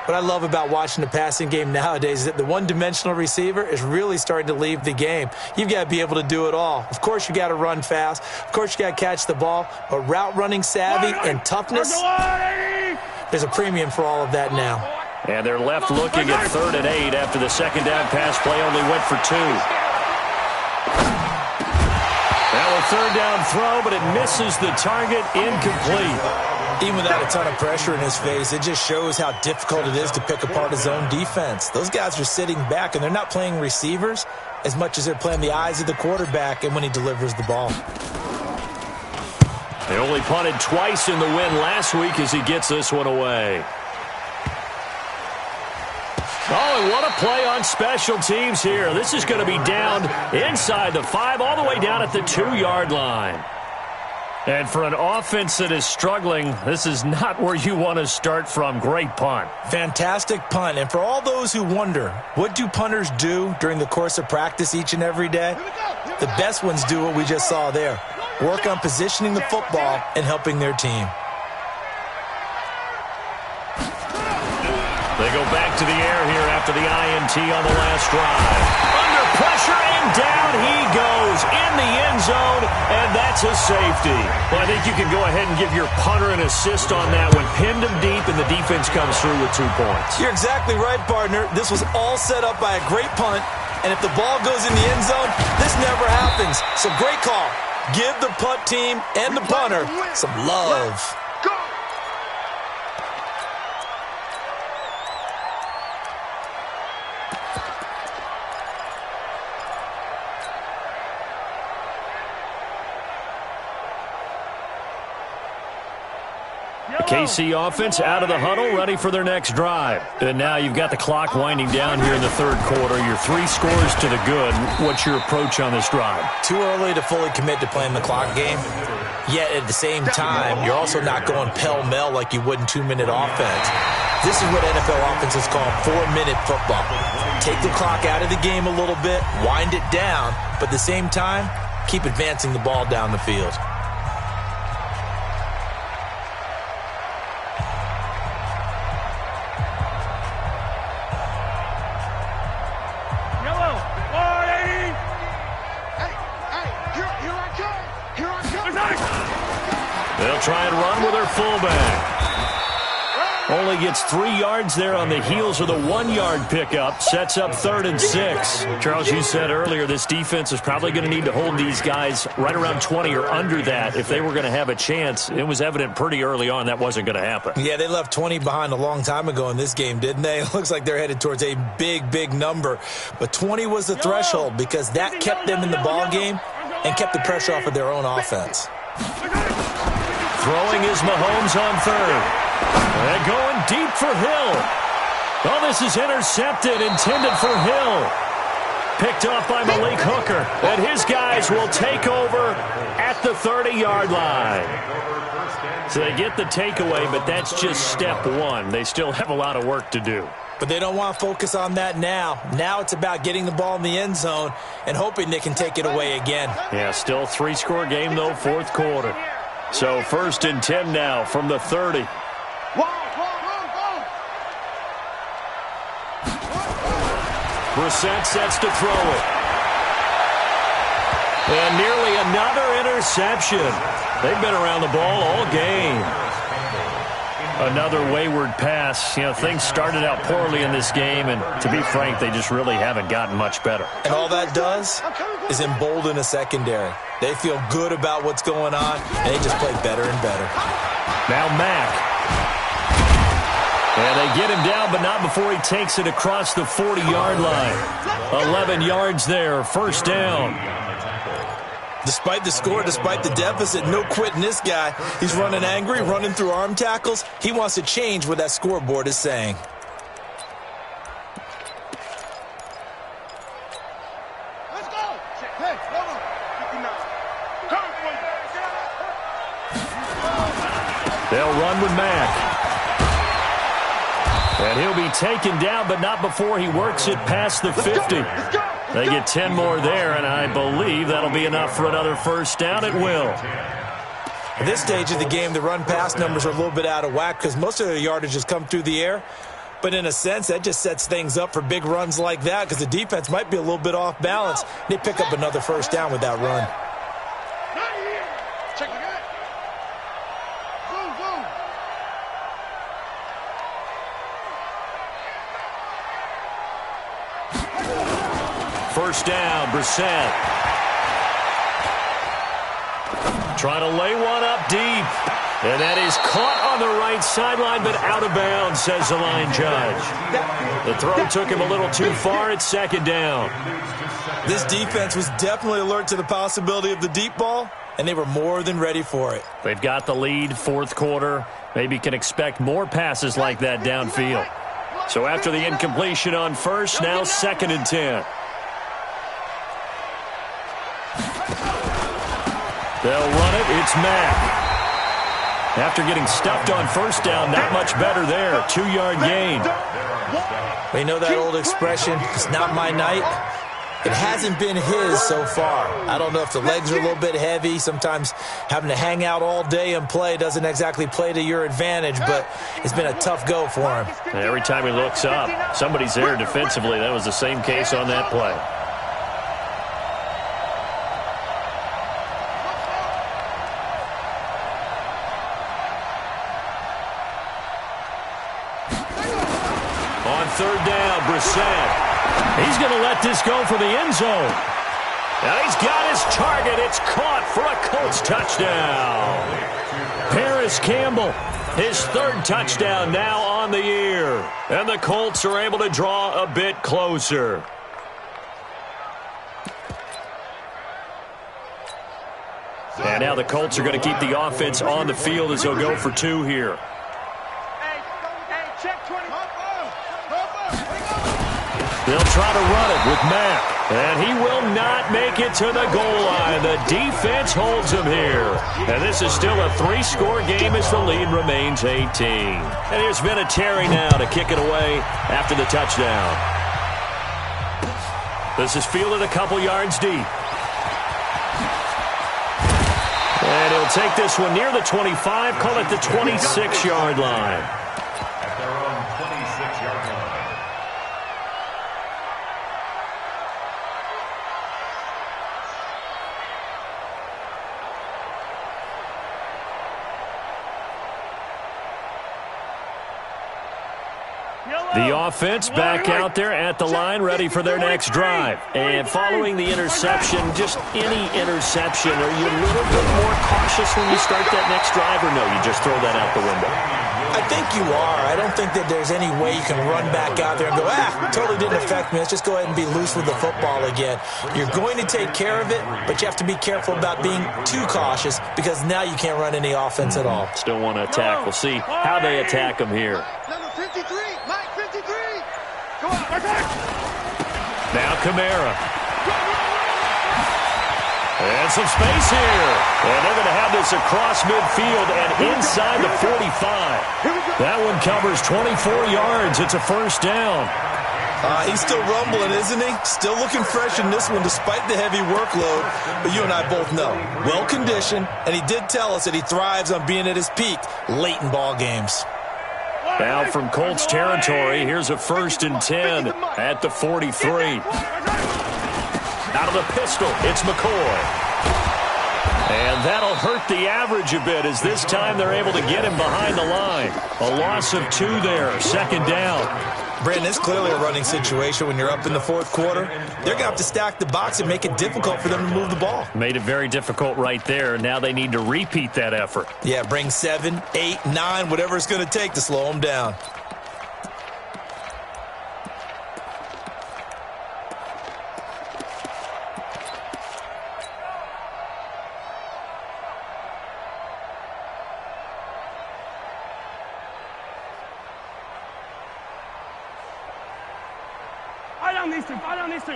What I love about watching the passing game nowadays is that the one-dimensional receiver is really starting to leave the game. You've got to be able to do it all. Of course, you got to run fast. Of course, you got to catch the ball. But route running savvy and toughness, there's a premium for all of that now. And they're left looking at 3rd and 8 after the 2nd down pass play only went for 2. Now a 3rd down throw, but it misses the target, incomplete. Even without a ton of pressure in his face, it just shows how difficult it is to pick apart his own defense. Those guys are sitting back, and they're not playing receivers as much as they're playing the eyes of the quarterback and when he delivers the ball. They only punted twice in the win last week as he gets this one away. Oh, and what a play on special teams here. This is going to be down inside the 5, all the way down at the 2-yard line. And for an offense that is struggling, this is not where you want to start from. Great punt. Fantastic punt. And for all those who wonder, what do punters do during the course of practice each and every day? The best ones do what we just saw there. Work on positioning the football and helping their team. They go back to the air here after the INT on the last drive. Under pressure, and down he goes in the end zone, and that's a safety. Well, I think you can go ahead and give your punter an assist on that one. Pinned him deep, and the defense comes through with 2 points. You're exactly right, partner. This was all set up by a great punt, and if the ball goes in the end zone, this never happens. So great call. Give the punt team and the punter some love. KC offense out of the huddle, ready for their next drive. And now you've got the clock winding down here in the 3rd quarter. Your 3 scores to the good. What's your approach on this drive? Too early to fully commit to playing the clock game. Yet at the same time, you're also not going pell-mell like you would in 2-minute offense. This is what NFL offenses call 4-minute football. Take the clock out of the game a little bit, wind it down, but at the same time, keep advancing the ball down the field. They'll try and run with their fullback. Only gets 3 yards there on the heels of the 1-yard pickup. Sets up 3rd and 6. Charles, you said earlier this defense is probably going to need to hold these guys right around 20 or under that if they were going to have a chance. It was evident pretty early on that wasn't going to happen. Yeah, they left 20 behind a long time ago in this game, didn't they? It looks like they're headed towards a big, big number. But 20 was the threshold because that kept them in the ball game and kept the pressure off of their own offense. Throwing is Mahomes on 3rd. And going deep for Hill. Oh, this is intercepted, intended for Hill. Picked off by Malik Hooker. And his guys will take over at the 30-yard line. So they get the takeaway, but that's just step 1. They still have a lot of work to do. But they don't want to focus on that now. Now it's about getting the ball in the end zone and hoping they can take it away again. Yeah, still 3-score game, though, 4th quarter. So 1st and 10 now from the 30. Brissett sets to throw it. And nearly another interception. They've been around the ball all game. Another wayward pass. You know, things started out poorly in this game, and to be frank, they just really haven't gotten much better. And all that does is embolden a secondary. They feel good about what's going on, and they just play better and better. Now Mack. And they get him down, but not before he takes it across the 40-yard line. 11 yards there, 1st down. Despite the score, despite the deficit, no quitting this guy. He's running angry, running through arm tackles. He wants to change what that scoreboard is saying. Let's go. Hey, hold on. They'll run with Mack. And he'll be taken down, but not before he works it past the 50. They get 10 more there, and I believe that'll be enough for another first down. It will. At this stage of the game, the run-pass numbers are a little bit out of whack because most of their yardage has come through the air. But in a sense, that just sets things up for big runs like that because the defense might be a little bit off balance. They pick up another first down with that run. Check it out. Boom, boom. First down, Brissett. Trying to lay one up deep. And that is caught on the right sideline, but out of bounds, says the line judge. The throw took him a little too far. It's second down. This defense was definitely alert to the possibility of the deep ball, and they were more than ready for it. They've got the lead, fourth quarter. Maybe can expect more passes like that downfield. So after the incompletion on first, now second and 10. They'll run it. It's Mack. After getting stuffed on first down, not much better there. 2-yard gain. We know that old expression, it's not my night. It hasn't been his so far. I don't know if the legs are a little bit heavy. Sometimes having to hang out all day and play doesn't exactly play to your advantage, but it's been a tough go for him. And every time he looks up, somebody's there defensively. That was the same case on that play. Third down, Brissett. He's going to let this go for the end zone. Now he's got his target. It's caught for a Colts touchdown. Paris Campbell, his third touchdown now on the year. And the Colts are able to draw a bit closer. And now the Colts are going to keep the offense on the field as they'll go for 2 here. They'll try to run it with Mack. And he will not make it to the goal line. The defense holds him here. And this is still a 3-score game as the lead remains 18. And here's Vinatieri now to kick it away after the touchdown. This is fielded a couple yards deep. And he'll take this one near the 25, call it the 26-yard line. At their own 26-yard line. The offense back out there at the line, ready for their next drive. And following the interception, just any interception, are you a little bit more cautious when you start that next drive, or no, you just throw that out the window? I think you are. I don't think that there's any way you can run back out there and go, totally didn't affect me. Let's just go ahead and be loose with the football again. You're going to take care of it, but you have to be careful about being too cautious because now you can't run any offense at all. Still want to attack. We'll see how they attack them here. Number 53, Mike 53. Come on, attack. Now Kamara. And some space here. And they're going to have this across midfield and inside the 45. That one covers 24 yards. It's a first down. He's still rumbling, isn't he? Still looking fresh in this one despite the heavy workload. But you and I both know, well-conditioned, and he did tell us that he thrives on being at his peak late in ball games. Now from Colts territory, here's a 1st and 10 at the 43. Out of the pistol, it's McCoy. And that'll hurt the average a bit as this time they're able to get him behind the line. A loss of 2 there, second down. Brandon, it's clearly a running situation when you're up in the fourth quarter. They're going to have to stack the box and make it difficult for them to move the ball. Made it very difficult right there. Now they need to repeat that effort. Yeah, bring 7, 8, 9, whatever it's going to take to slow them down. Fight on these two. 43.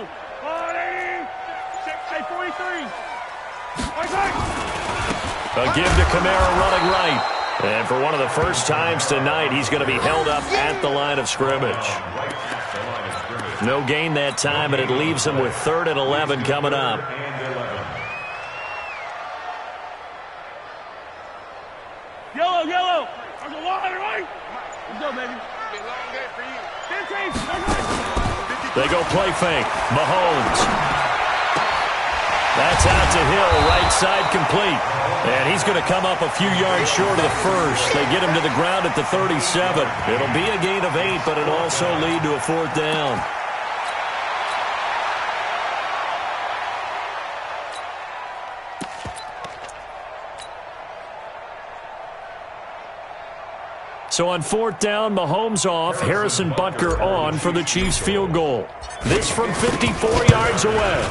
A give to Kamara running right. And for one of the first times tonight, he's going to be held up at the line of scrimmage. No gain that time, but it leaves him with 3rd and 11 coming up. Yellow, yellow. There's a wall on the right. Let's go, baby. It's a long day for you. They go play fake. Mahomes. That's out to Hill, right side complete. And he's going to come up a few yards short of the first. They get him to the ground at the 37. It'll be a gain of 8, but it'll also lead to a 4th down. So on 4th down, Mahomes off, Harrison Butker on for the Chiefs field goal. This from 54 yards away.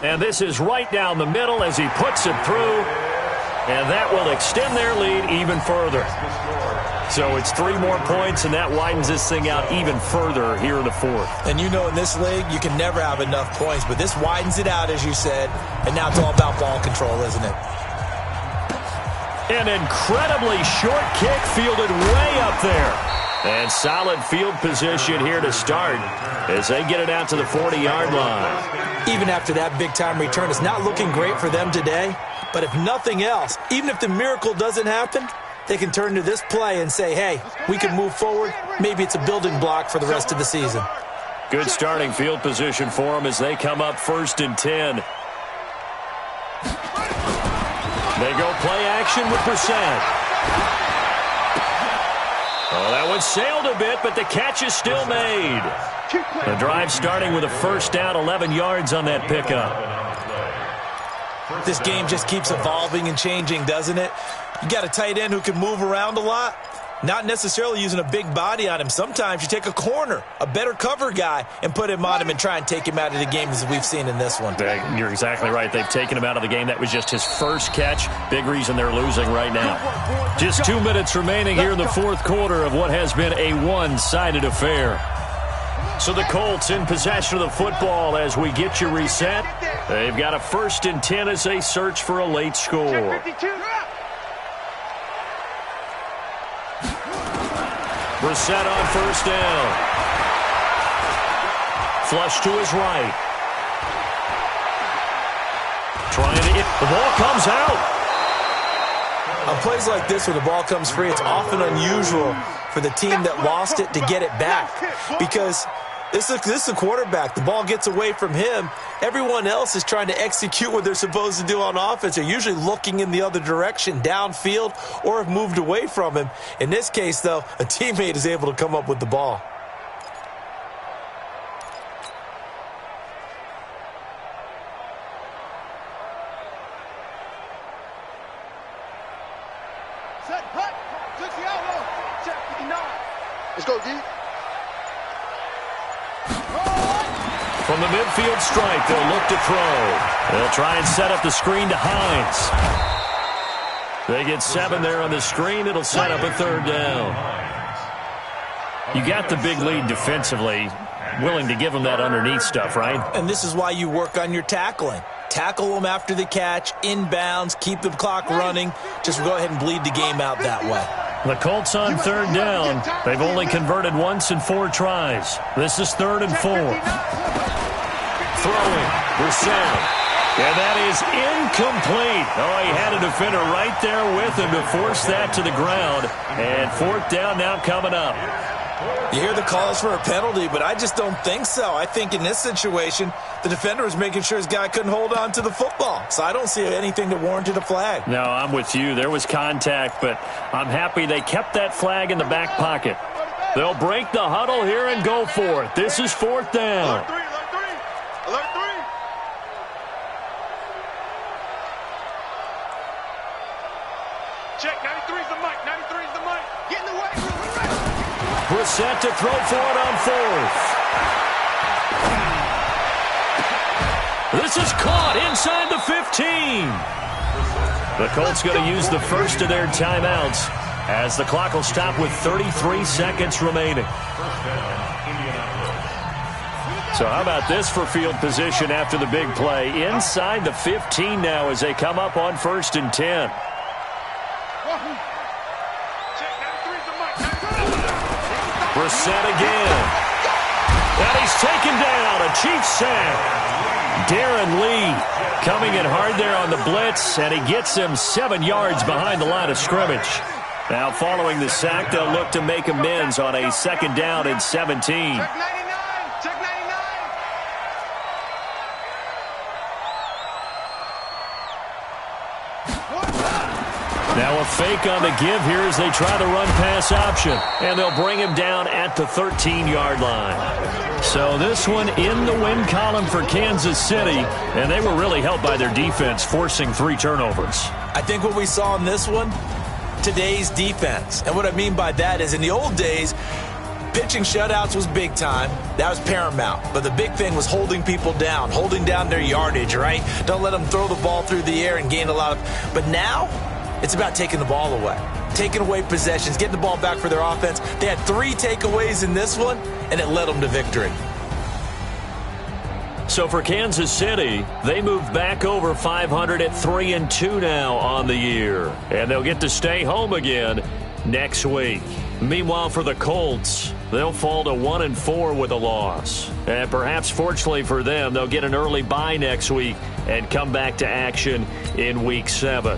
And this is right down the middle as he puts it through. And that will extend their lead even further. So it's 3 more points, and that widens this thing out even further here in the 4th. And you know in this league, you can never have enough points. But this widens it out, as you said. And now it's all about ball control, isn't it? An incredibly short kick fielded way up there. And solid field position here to start as they get it out to the 40-yard line. Even after that big-time return, it's not looking great for them today. But if nothing else, even if the miracle doesn't happen, they can turn to this play and say, hey, we can move forward. Maybe it's a building block for the rest of the season. Good starting field position for them as they come up 1st and 10. They go play action with Brissett. Oh, that one sailed a bit, but the catch is still made. The drive starting with a 1st down, 11 yards on that pickup. This game just keeps evolving and changing, doesn't it? You got a tight end who can move around a lot, not necessarily using a big body on him. Sometimes you take a corner, a better cover guy, and put him on him and try and take him out of the game as we've seen in this one. You're exactly right. They've taken him out of the game. That was just his first catch. Big reason they're losing right now. Just 2 minutes remaining here in the 4th quarter of what has been a one-sided affair. So the Colts in possession of the football as we get you reset. They've got a 1st and 10 as they search for a late score. Brissett on 1st down. Flush to his right. Trying to hit. The ball comes out. On plays like this where the ball comes free, it's often unusual for the team that lost it to get it back. Because this is a quarterback. The ball gets away from him. Everyone else is trying to execute what they're supposed to do on offense. They're usually looking in the other direction, downfield, or have moved away from him. In this case, though, a teammate is able to come up with the ball. Set, hut, took the elbow. Check 59. Let's go, D. From the midfield stripe, they'll look to throw. They'll try and set up the screen to Hines. They get 7 there on the screen. It'll set up a 3rd down. You got the big lead defensively. Willing to give them that underneath stuff, right? And this is why you work on your tackling. Tackle them after the catch, inbounds, keep the clock running. Just go ahead and bleed the game out that way. The Colts on 3rd down. They've only converted once in 4 tries. This is 3rd and 4. Throwing. Brissett. And that is incomplete. Oh, he had a defender right there with him to force that to the ground. And 4th down now coming up. You hear the calls for a penalty, but I just don't think so. I think in this situation, the defender was making sure his guy couldn't hold on to the football. So I don't see anything that warranted a flag. No, I'm with you. There was contact, but I'm happy they kept that flag in the back pocket. They'll break the huddle here and go for it. This is 4th down. Alert 3, alert 3. Alert 3. Check, 93 is the mic, 93 is the mic. Get in the way, we're ready. Brissett to throw for it on 4th. This is caught inside the 15. The Colts going to use the first of their timeouts as the clock will stop with 33 seconds remaining. So how about this for field position after the big play? Inside the 15 now as they come up on 1st and 10. They're set again. And he's taken down. A Chiefs sack. Darren Lee coming in hard there on the blitz, and he gets him 7 yards behind the line of scrimmage. Now following the sack, they'll look to make amends on a 2nd down and 17. Check 99. Check 99. Now a fake on the give here as they try the run-pass option. And they'll bring him down at the 13-yard line. So this one in the win column for Kansas City. And they were really helped by their defense, forcing 3 turnovers. I think what we saw in this one, today's defense. And what I mean by that is in the old days, pitching shutouts was big time. That was paramount. But the big thing was holding people down, holding down their yardage, right? Don't let them throw the ball through the air and gain a lot of... But now, it's about taking the ball away, taking away possessions, getting the ball back for their offense. They had 3 takeaways in this one, and it led them to victory. So for Kansas City, they move back over 500 at 3-2 now on the year. And they'll get to stay home again next week. Meanwhile, for the Colts, they'll fall to 1-4 with a loss. And perhaps fortunately for them, they'll get an early bye next week and come back to action in Week 7.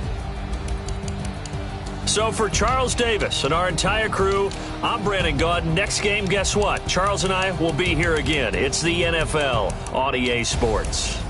So for Charles Davis and our entire crew, I'm Brandon Gaudin. Next game, guess what? Charles and I will be here again. It's the NFL on EA Sports.